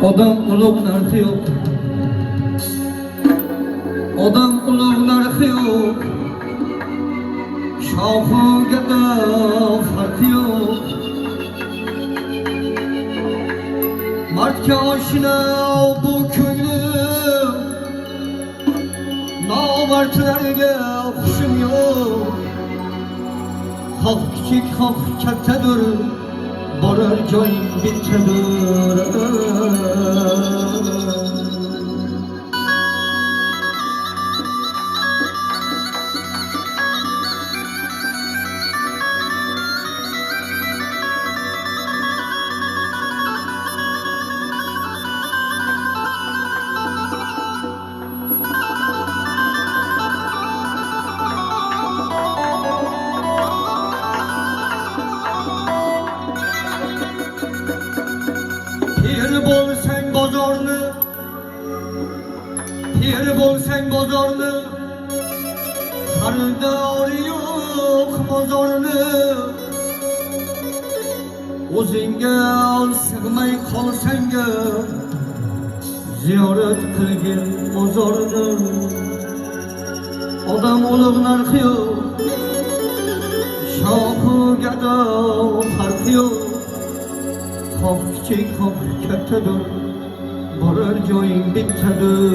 Odam ulug' narxi yo'q. Odam ulug' narxi yo'q. Shohiga da farqi yo'q. Mardga oshina bu ko'nglim, nomardlarga hushim yo'q. Xoh kichik, xoh kattadir, borar joying bittadir. Pir bo'lsang bozorni, xaridori yo'q bozorni. O'zingga sig'may qolsang-a, ziyorat qilgin bozorni. Odam ulug' narxi yo'q, shohi gado farqi yo'q. Xoh kichik, xoh kattadir, borar joying bittadir.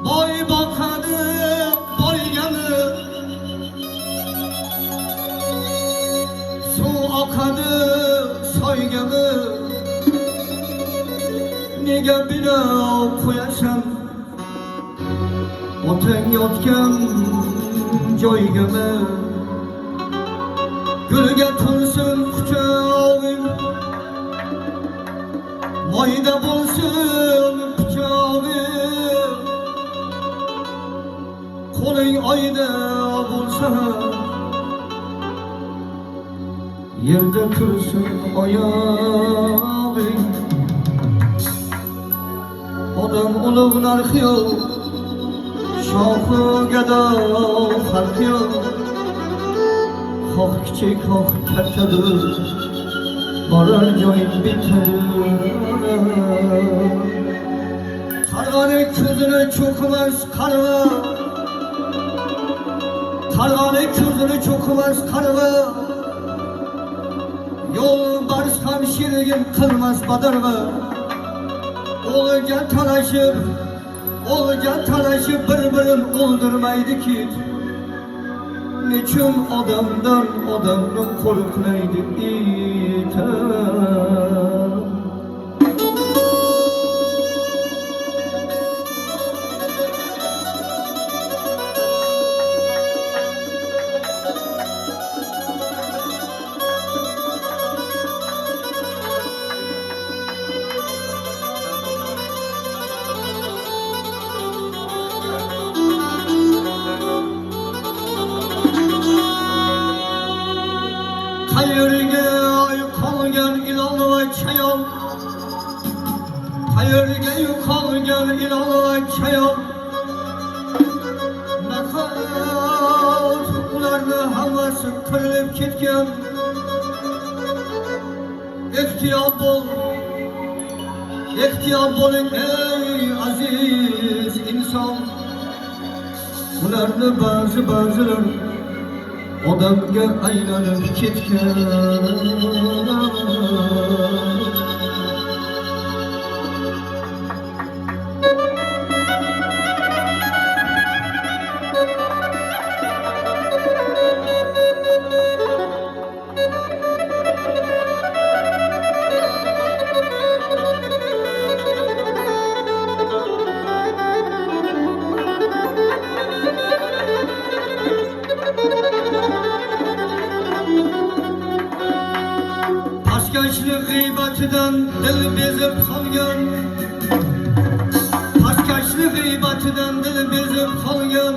Boy boqadi boygani, suv oqadi soygani. Nega bino qo'yasan otang yotgan joygami? Gulga to'lsin quchog'ing, moyda bo'lsin pichog'ing. Qo'ling oyda bo'lsa, yerda tursin oyog'ing. Odam ulug' narxi yo'q, shohi gado farqi yo'q. Xoh kichik, xoh kattadir, borar joying bittadir. Qarg'aning ko'zini cho'qimas qarg'a, qarg'aning ko'zini cho'qimas qarg'a. Yo'lbars ham sherigin qilmas badarg'a. O'g'ilga talashib bir-birin o'ldirmaydi kit. Nechun odamdan odamni qo'riqlaydi it? Qayerga yo'qolgan ilon chayon, qayerga yo'qolgan ilon chayon. Nahot ularni hammasi qirilib ketgan. Ehtiyot bo'ling ey aziz inson. Ularni ba'zilar odamga aylanib ketgan. Pastkaşlık gıybetinden dil bezip kalgan, pastkaşlık gıybetinden dil bezip kalgan.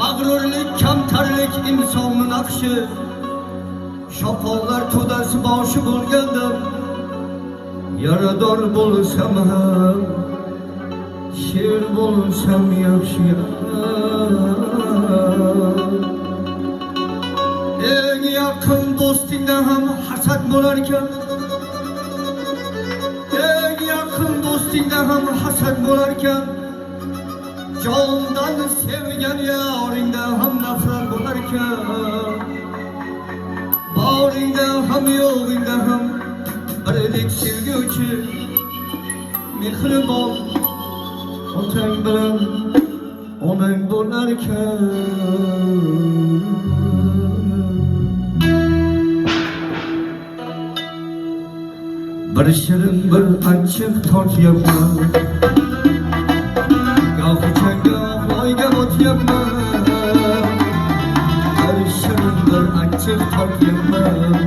mag'rurlik, kamtarlik insonning naqshi. Shoqollar to'dasi boshi bo'lgandim, yarador bo'lsam ham, sher bo'lsam yaxshi. Eng yaqin do'stingdan ham hasad bo'larkan. Eng yaqin do'stingdan ham hasad bo'larkan. Jondan sevgan yoringdan ham nafrat bo'larkan. Boringda ham yo'g'ingda ham birdek sevguvchi, mehribon otang bilan onang bo'larkan. Bir shirin bir achchiq totyapman, goh changga oyga botyapman. Bir shirin bir achchiq totyapman,